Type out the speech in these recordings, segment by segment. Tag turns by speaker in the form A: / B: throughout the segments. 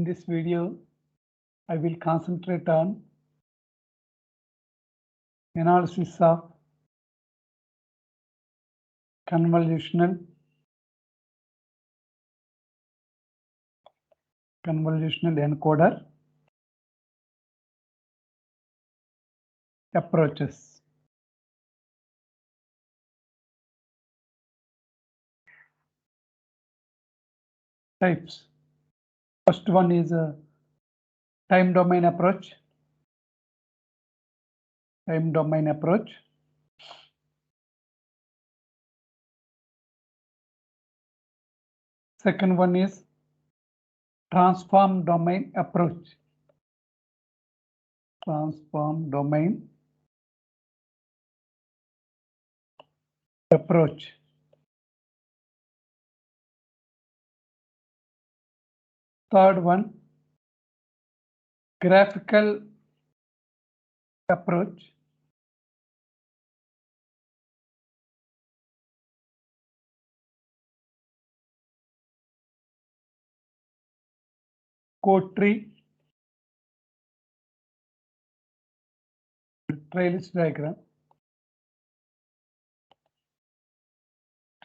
A: In this video, I will concentrate on analysis of convolutional encoder approaches. Types. First one is a time domain approach. Time domain approach. Second one is transform domain approach. Transform domain approach. Third one, graphical approach. Code tree. Trellis diagram.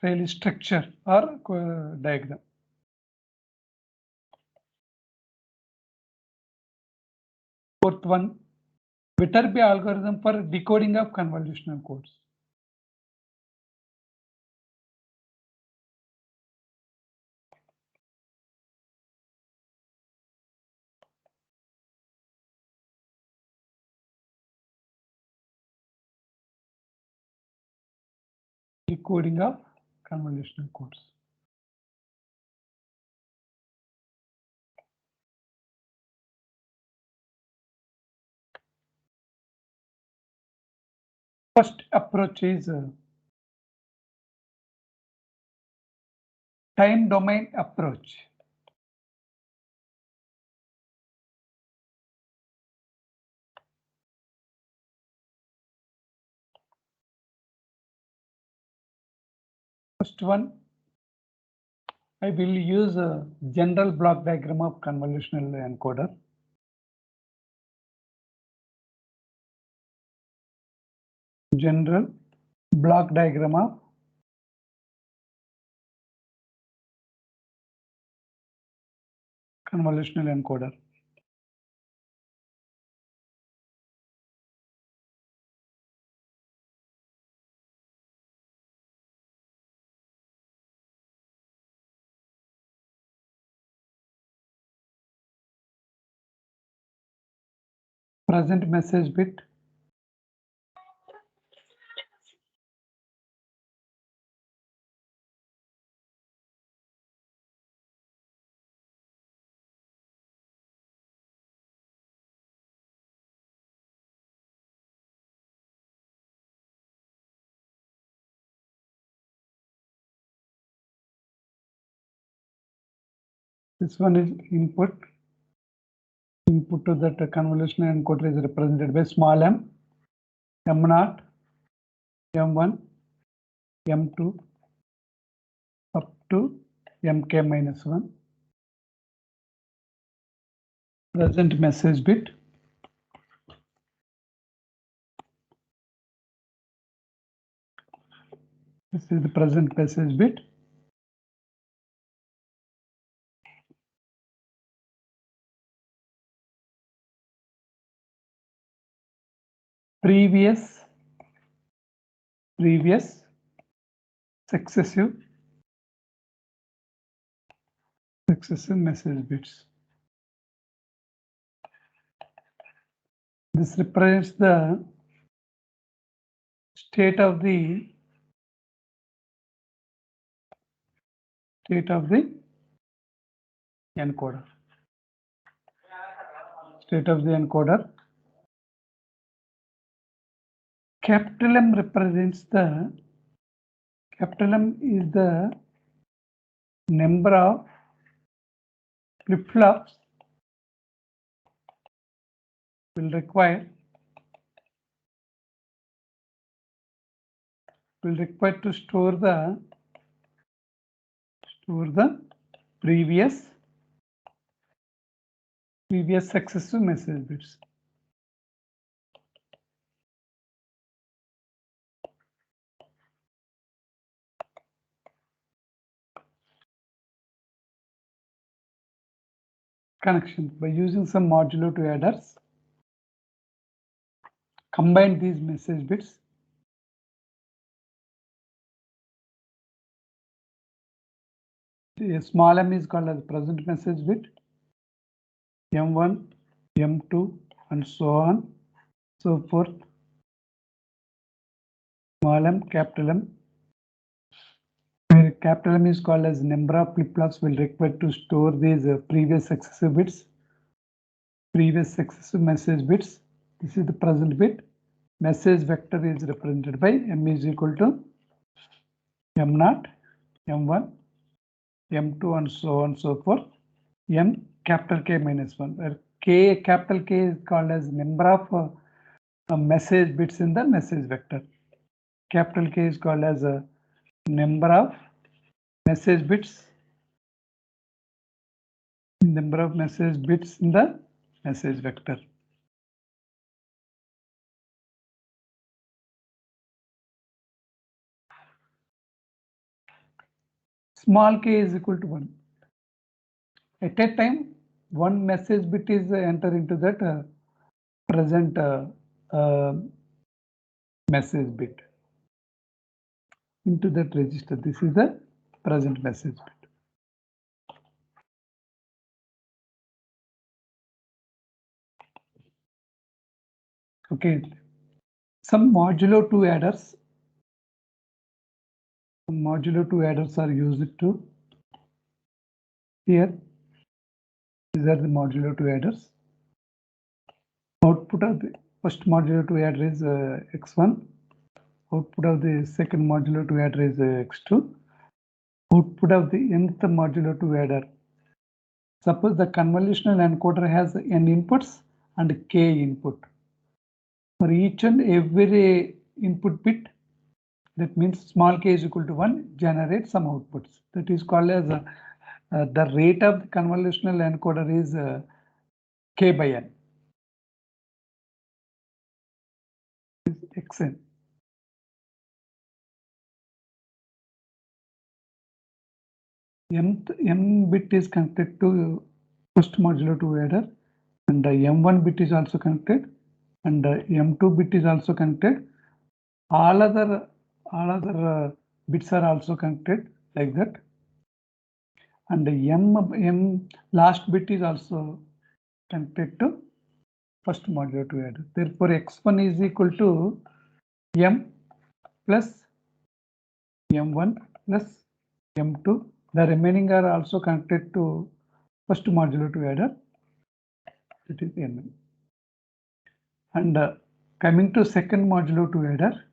A: Trellis structure or diagram. Fourth one, Viterbi algorithm for decoding of convolutional codes. Decoding of convolutional codes. First approach is time domain approach. First one, I will use a general block diagram of convolutional encoder. General block diagram of convolutional encoder. Present message bit. This one is input. Input to that convolutional encoder is represented by small m, m0, m1, m2, up to mk-1. Present message bit. This is the present message bit. Previous, successive message bits. This represents the state of the encoder. State of the encoder. Capital M represents the, capital M is the number of flip-flops will require to store the previous previous successive message bits. Connection by using some modulo 2 adders, combine these message bits. The small m is called as present message bit, m1, m2, and so on, so forth. Small m, capital M, where capital M is called as number of flip-flops will require to store these previous successive bits, previous successive message bits. This is the present bit. Message vector is represented by m is equal to m0, m1, m2, and so on, so forth. M capital K minus 1, where K capital K is called as number of message bits in the message vector. Capital K is called as a number of message bits in the message vector. Small k is equal to 1. At a time, one message bit is enter into that present message bit into that register. This is the present message bit. Okay, some modulo 2 adders. Some modulo 2 adders are used to. Here, these are the modulo 2 adders. Output of the first modulo 2 adder is x1. Output of the second modulo 2 adder is x2. Output of the nth modulo 2 adder. Suppose the convolutional encoder has n inputs and k input. For each and every input bit, that means small k is equal to 1, generate some outputs. That is called as the rate of the convolutional encoder is k by n. Is xn. M bit is connected to first modulo 2 adder, and m1 bit is also connected, and m2 bit is also connected. All other bits are also connected like that, and the m last bit is also connected to first modulo 2 adder. Therefore, x1 is equal to m plus m1 plus m2. The remaining are also connected to first modulo 2 adder. That is n. And coming to second modulo 2 adder,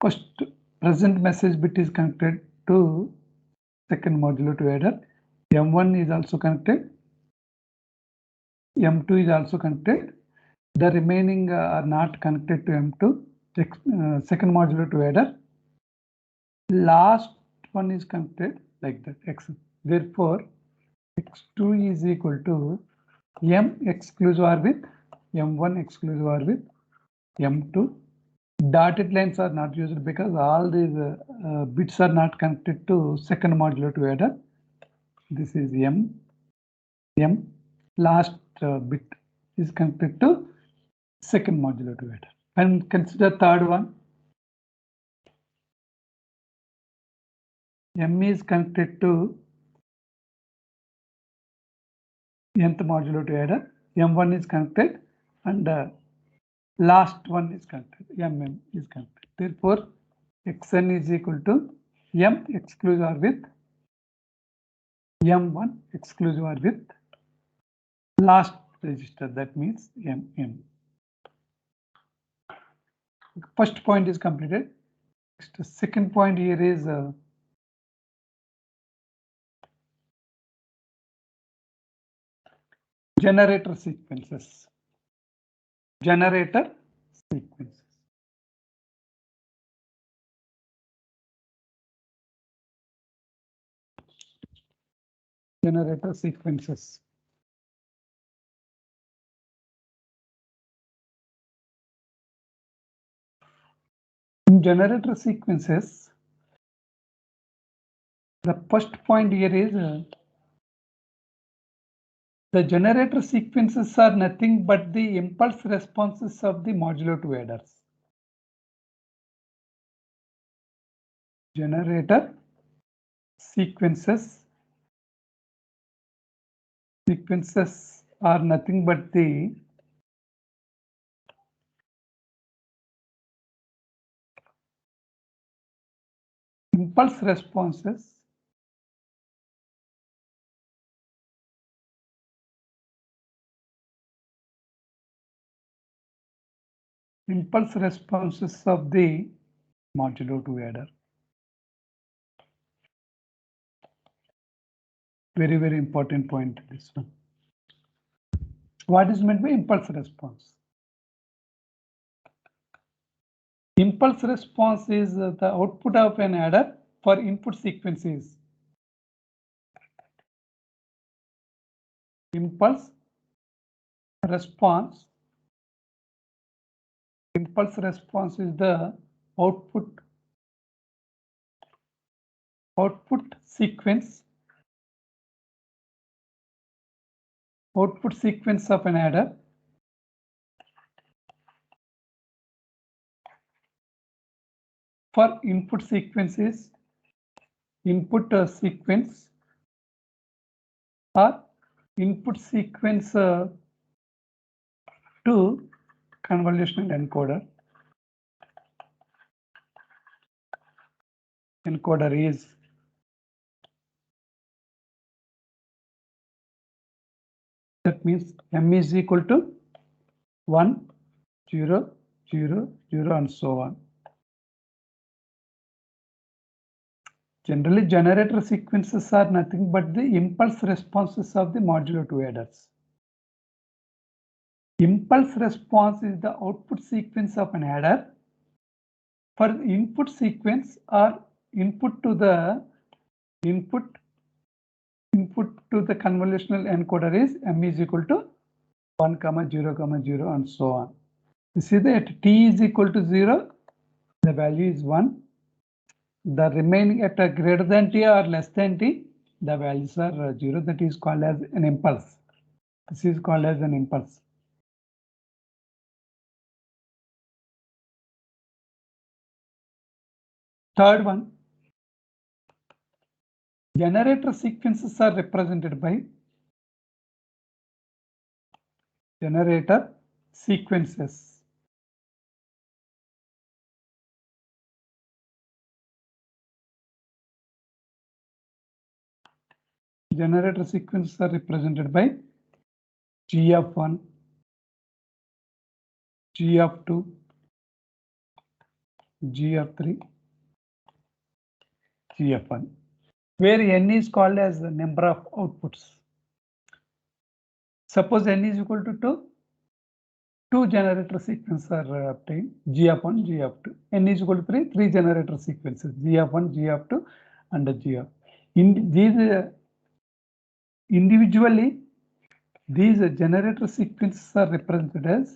A: first present message bit is connected to second modulo 2 adder. M1 is also connected. M2 is also connected. The remaining are not connected to M2. Second modulo 2 adder. Last one is connected like that. X. Therefore, x2 is equal to m exclusive or with m1 exclusive or with m2. Dotted lines are not used because all these bits are not connected to second modulo 2 adder. This is m. Last bit is connected to second modulo 2 adder. And consider third one. M is connected to nth modulo 2 adder. M1 is connected, and last one is connected. MM is connected. Therefore, xn is equal to m exclusive or with m1 exclusive or with last register. That means mm. First point is completed. Next, second point here is generator sequences. Generator sequences. generator sequences. In generator sequences, the first point here is the generator sequences are nothing but the impulse responses of the modulo 2 adders. Generator sequences are nothing but the impulse responses of the modulo 2 adder. Very, very important point, this one. What is meant by impulse response? Impulse response is the output of an adder for input sequences. Impulse response is the output sequence of an adder for input sequences, sequence or input sequence to convolutional encoder. Encoder is that means M is equal to 1, 0, 0, 0 and so on. Generally, generator sequences are nothing but the impulse responses of the modulo 2 adders. Impulse response is the output sequence of an adder for input sequence or input to the convolutional encoder is M is equal to 1, 0, 0 and so on. You see that T is equal to 0, the value is 1. The remaining at a greater than T or less than T, the values are 0. That is called as an impulse. This is called as an impulse. Third one, generator sequences are represented by generator sequences. Generator sequences are represented by G of 1, G of 2, G of 3, G of 1, where N is called as the number of outputs. Suppose N is equal to 2 generator sequences are obtained, G of 1, G of 2. N is equal to 3 generator sequences, G of 1, G of 2 and G of. In these individually, these generator sequences are represented as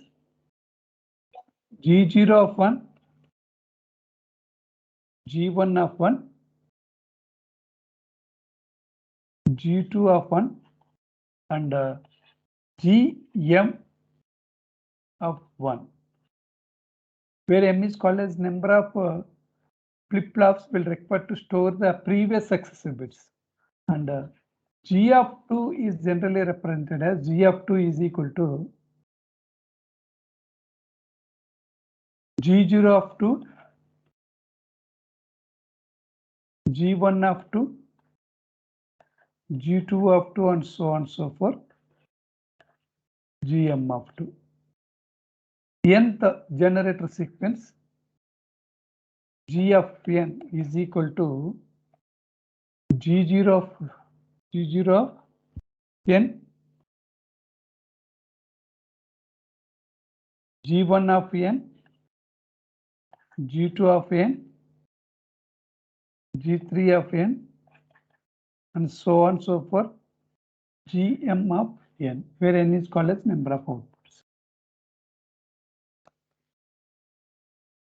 A: G0 of 1, G1 of 1, G2 of 1 and Gm of 1, where M is called as number of flip-flops will require to store the previous successive bits, and G of 2 is generally represented as G of 2 is equal to G0 of 2, G1 of 2, G2 of 2 and so on and so forth, Gm of 2. Nth generator sequence, G of N is equal to G0 of N, G1 of N, G2 of N, G3 of N and so on and so forth, Gm of n, where n is called as number of outputs.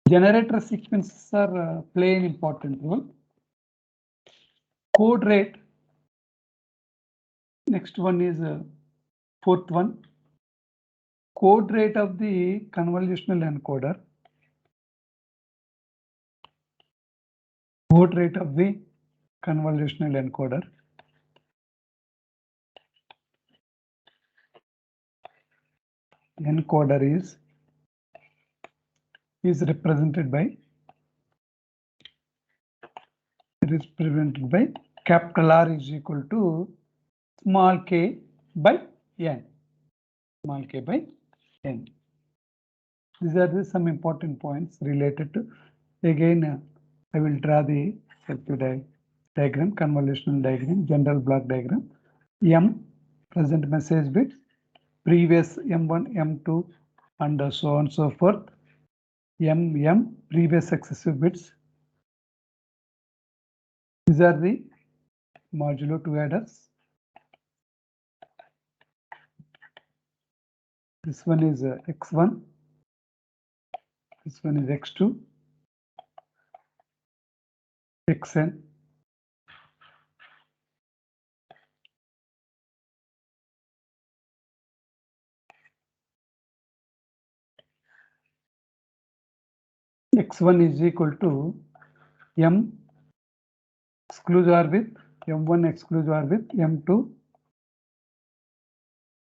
A: Generator sequences are play an important role. Code rate. Next one is fourth one. Code rate of the convolutional encoder. Code rate of the convolutional encoder. Encoder is represented by capital R is equal to small k by n. Small k by n. These are some important points related to. Again, I will draw the circuit diagram, convolutional diagram, general block diagram. M present message bit, previous M1, M2, and so on and so forth. M previous successive bits. These are the modulo 2 adders. This one is X1. This one is X2. Xn. X1 is equal to M exclusive with M1 exclusive with M2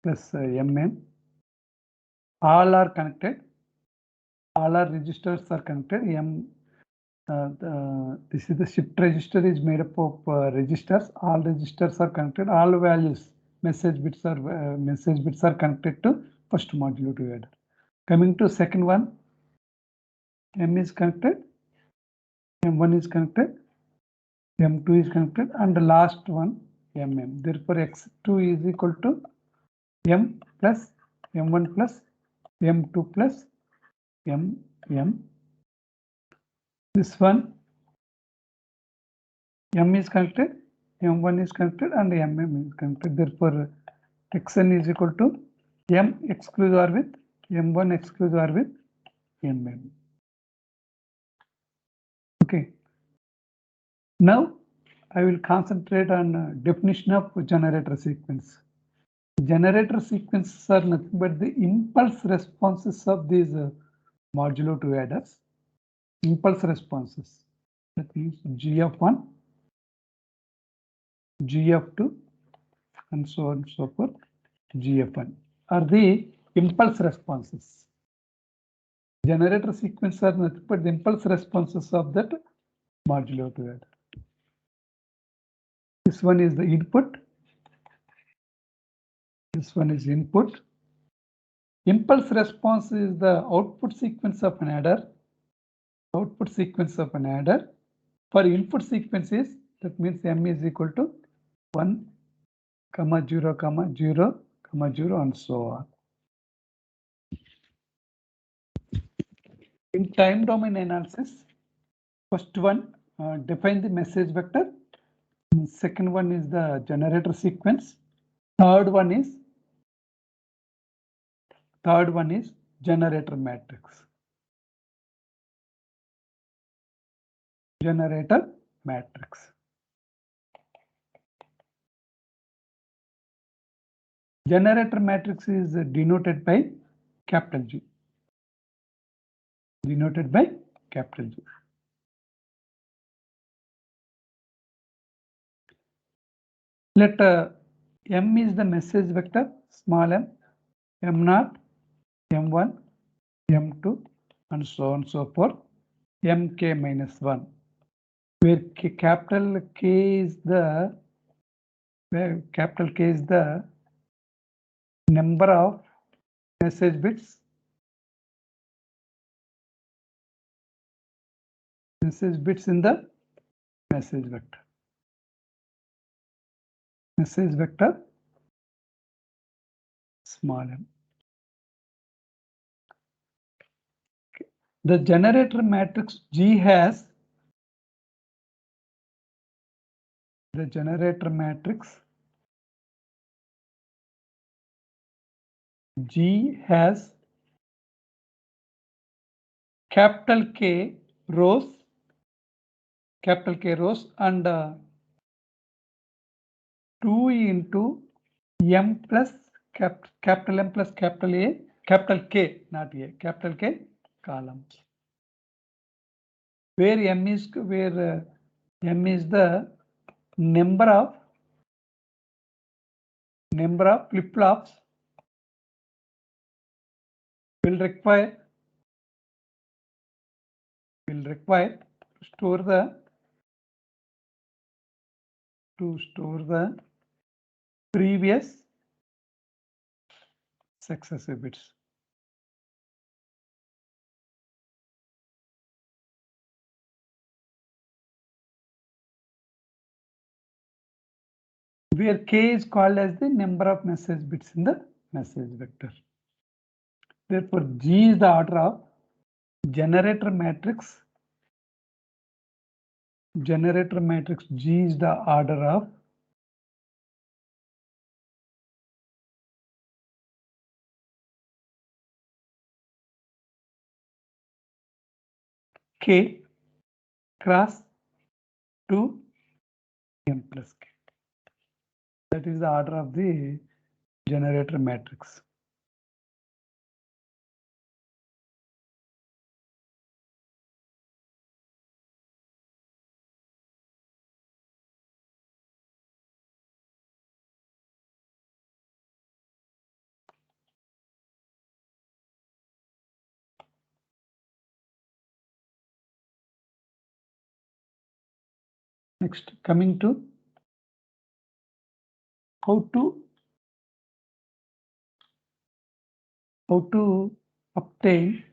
A: plus Mn. All are connected. All our registers are connected. This is the shift register is made up of registers. All registers are connected. All values message bits are connected to first modulo 2 adder. Coming to second one, M is connected, M1 is connected, M2 is connected, and the last one MM. Therefore, X2 is equal to M plus M1 plus M2 plus MM. This one M is connected, M1 is connected, and MM is connected. Therefore, Xn is equal to M exclusive with M1 exclusive with MM. Okay. Now I will concentrate on definition of generator sequence. Generator sequences are nothing but the impulse responses of these modulo 2 adders. Impulse responses. That means G(1), G(2), and so on and so forth. G(1) are the impulse responses. Generator sequences are nothing but the impulse responses of that modulo 2 adder. This one is the input. This one is input. Impulse response is the output sequence of an adder. Output sequence of an adder. For input sequences, that means M is equal to 1, 0, 0, 0, and so on. In time domain analysis, first one define the message vector. Second one is the generator sequence. Third one is generator matrix. Generator matrix. Generator matrix is denoted by capital G. Denoted by capital G. Let M is the message vector, small m, M0, M1, M2, and so on and so forth. Mk minus 1, where capital K is the number of message bits. Message bits in the message vector. Message vector, small m. The generator matrix G has the generator matrix G has capital K rows, and 2 into M plus capital M plus capital A, capital K, not A, capital K columns. Where M is the number of flip-flops will require to store the previous successive bits. Where K is called as the number of message bits in the message vector. Therefore, G is the order of generator matrix. Generator matrix G is the order of K cross 2 M plus K. That is the order of the generator matrix. Next, coming to how to obtain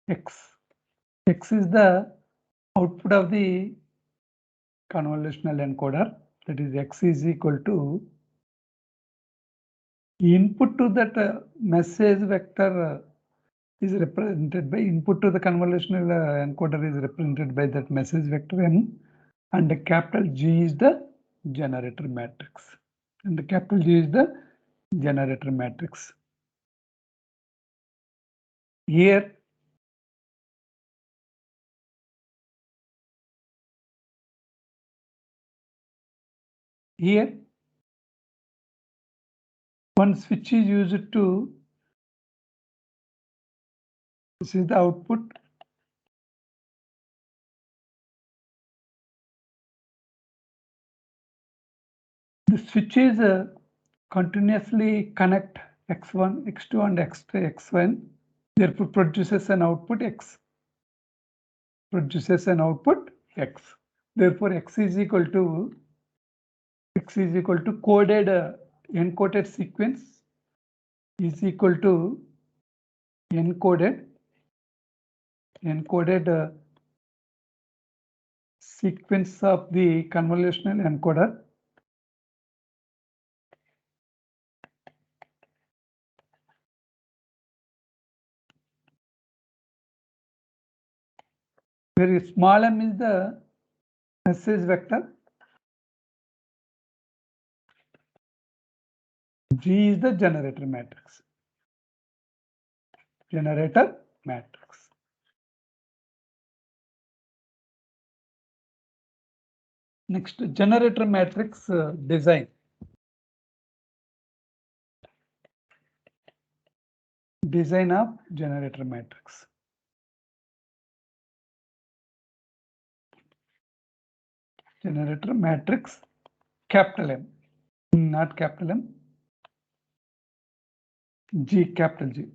A: X. X is the output of the convolutional encoder. That is, X is equal to input to that message vector is represented by input to the convolutional encoder is represented by that message vector M, and the capital G is the generator matrix. And the capital G is the generator matrix. Here, one switch is used to, this is the output. The switches continuously connect X1, X2 and X3, X1. Therefore, produces an output X. Therefore, X is equal to coded encoded sequence is equal to encoded sequence of the convolutional encoder where small m is the message vector, G is the generator matrix. Next, generator matrix design. Design of generator matrix. Generator matrix, capital M, not capital M, G, capital G.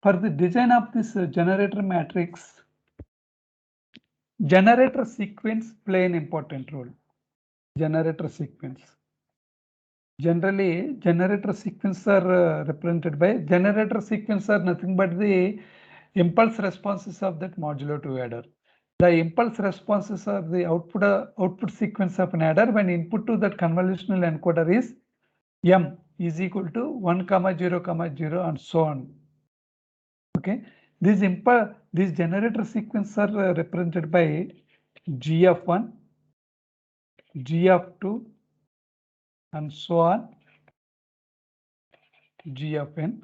A: For the design of this generator matrix, generator sequence play an important role. Generator sequence. Generally, generator sequence are represented by generator sequence are nothing but the impulse responses of that modulo 2 adder. The impulse responses are the output sequence of an adder when input to that convolutional encoder is M is equal to 1, 0, 0 and so on. Okay, these generator sequences are represented by G of 1, G of 2, and so on, G of n,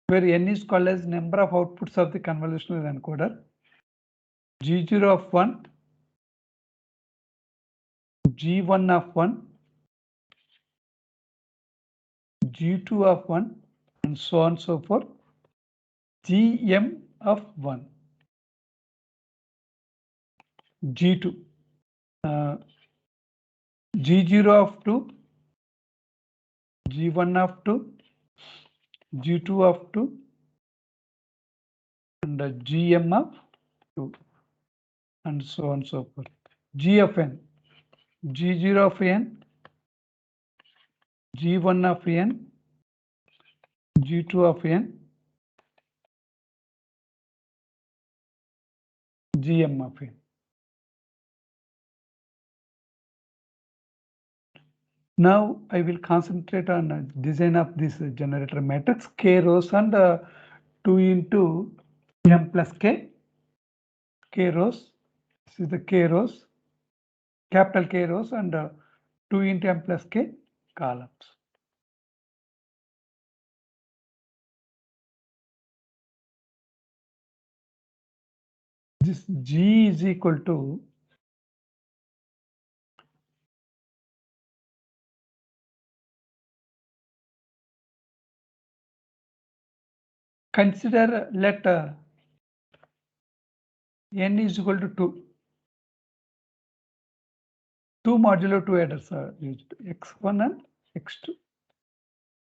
A: where n is called as number of outputs of the convolutional encoder. G0 of 1, G1 of 1, G2 of 1, and so on and so forth. Gm of 1, G2, G0 of 2, G1 of 2, G2 of 2, and Gm of 2, and so on and so forth. G of n, G0 of n, G1 of n, G2 of n, Gm of n. Now I will concentrate on design of this generator matrix K rows and 2 into m plus K rows. This is the K rows, capital K rows, and 2 into m plus K columns. This G is equal to consider let n is equal to 2. 2 modulo 2 headers are used, x1 and x2.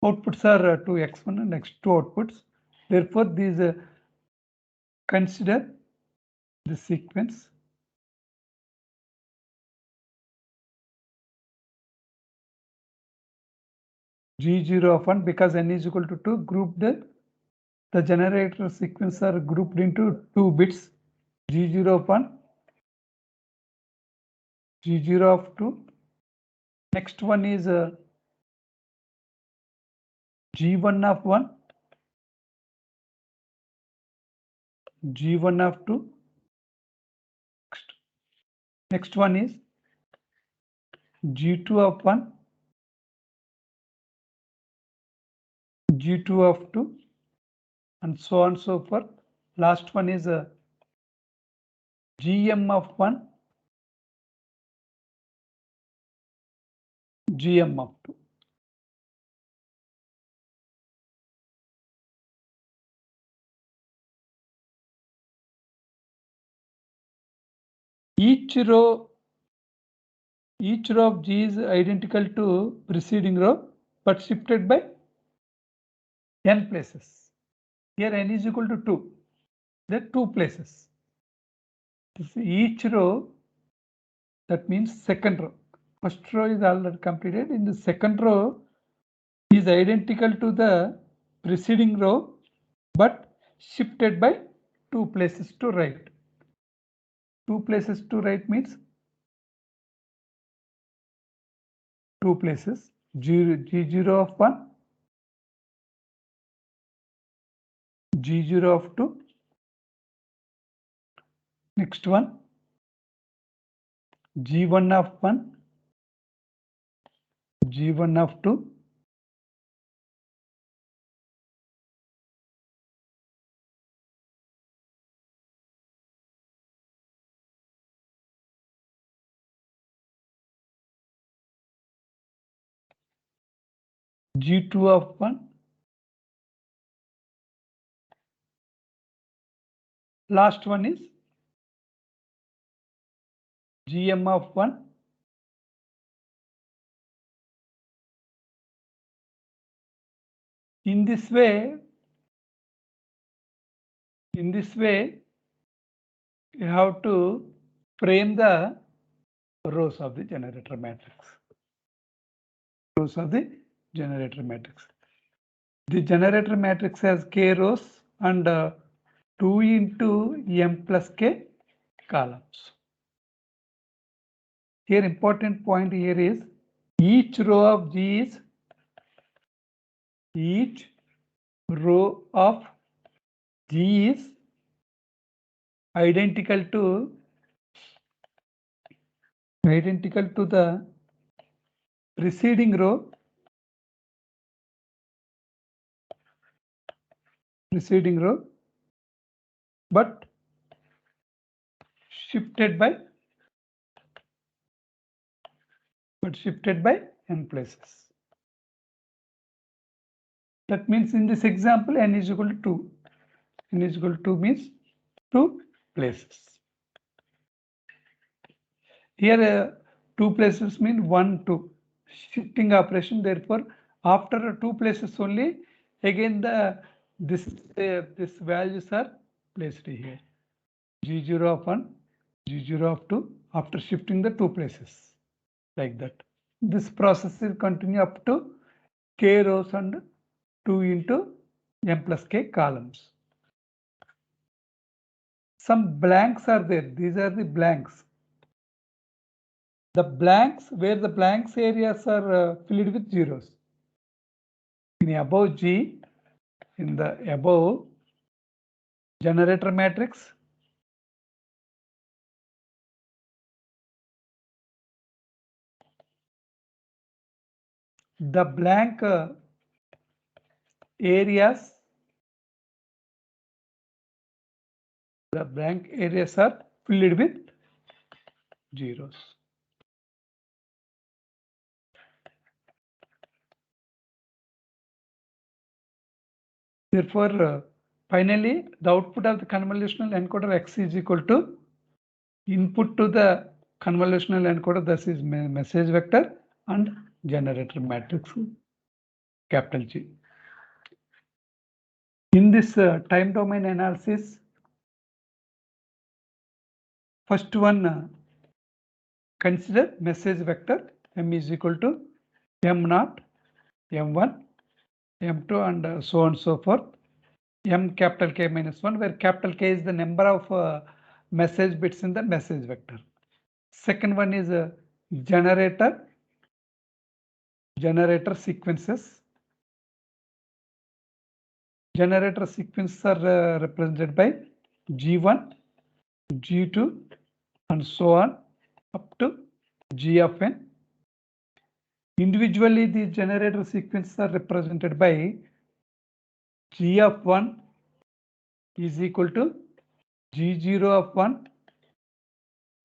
A: Outputs are two x1 and x2 outputs. Therefore, these consider the sequence G0 of 1, because n is equal to 2, grouped the generator sequence are grouped into 2 bits, G0 of 1, G0 of 2. Next one is G1 of 1, G1 of 2. Next one is G2 of 1, G2 of 2, and so on and so forth. Last one is Gm of 1, Gm of 2. Each row of G is identical to preceding row, but shifted by n places. Here n is equal to 2. There are 2 places. Each row, that means second row. First row is already completed. In the second row is identical to the preceding row, but shifted by 2 places to right. 2 places to right means 2 places. G0 of 1, G0 of 2. Next one, G1 of 1, G1 of 2. G2 of 1. Last one is Gm of 1. In this way, you have to frame the rows of the generator matrix. Rows of the generator matrix. The generator matrix has K rows and 2 into m plus K columns. Here, important point here is each row of G is identical to identical to the preceding row, but shifted by n places. That means in this example n is equal to 2. N is equal to 2 means 2 places. Here 2 places mean 1, 2. Shifting operation, therefore after 2 places only again this values are placed here. G0 of 1, G0 of 2 after shifting the 2 places, like that. This process will continue up to k rows and 2 into m plus k columns. Some blanks are there. These are the blanks. The blanks, where the blanks areas are filled with zeros. In above G, in the above generator matrix, the blank areas are filled with zeros. Therefore, finally, the output of the convolutional encoder X is equal to input to the convolutional encoder, this is message vector, and generator matrix capital G. In this time domain analysis, first one, consider message vector M is equal to M0, M1, M2 and so on and so forth. M capital K minus 1, where capital K is the number of message bits in the message vector. Second one is generator sequences. Generator sequences are represented by G1, G2 and so on up to G of n. Individually, the generator sequences are represented by G of 1 is equal to G0 of 1,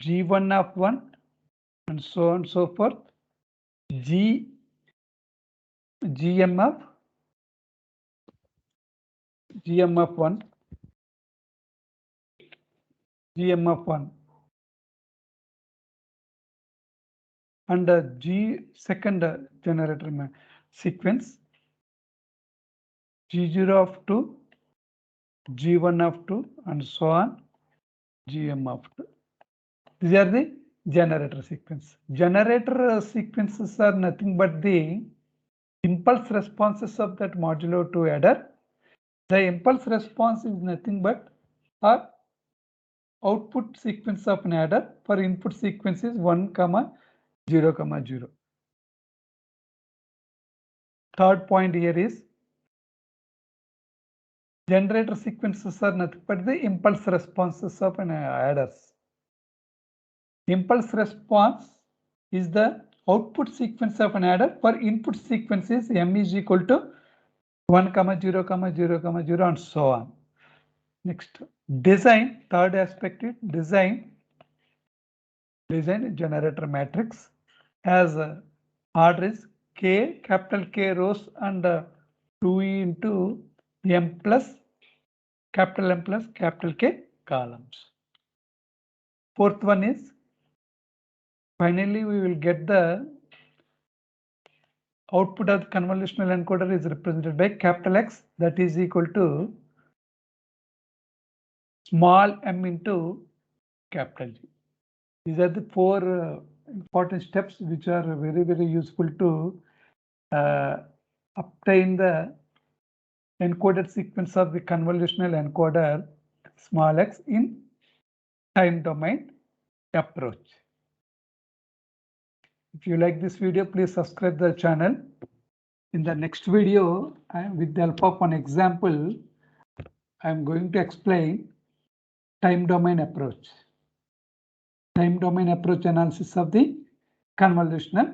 A: G1 of 1 and so on and so forth. GM of 1, GM of 1 and G second generator sequence, G0 of 2, G1 of 2 and so on, GM of 2. These are the generator sequence. Generator sequences are nothing but the impulse responses of that modulo 2 adder. The impulse response is nothing but our output sequence of an adder for input sequence is 1, 0, 0. Third point here is generator sequences are nothing but the impulse responses of an adders. Impulse response is the output sequence of an adder for input sequences M is equal to 1, 0, 0, 0 and so on. Next, design, third aspect is design generator matrix has order is K, capital K rows and 2E into M plus capital M plus capital K columns. Fourth one is finally we will get the output of the convolutional encoder is represented by capital X, that is equal to small m into capital G. These are the four important steps which are very, very useful to obtain the encoded sequence of the convolutional encoder small x in time domain approach. If you like this video, please subscribe the channel. In the next video, with the help of an example, I am going to explain time domain approach. time domain approach analysis of the convolutional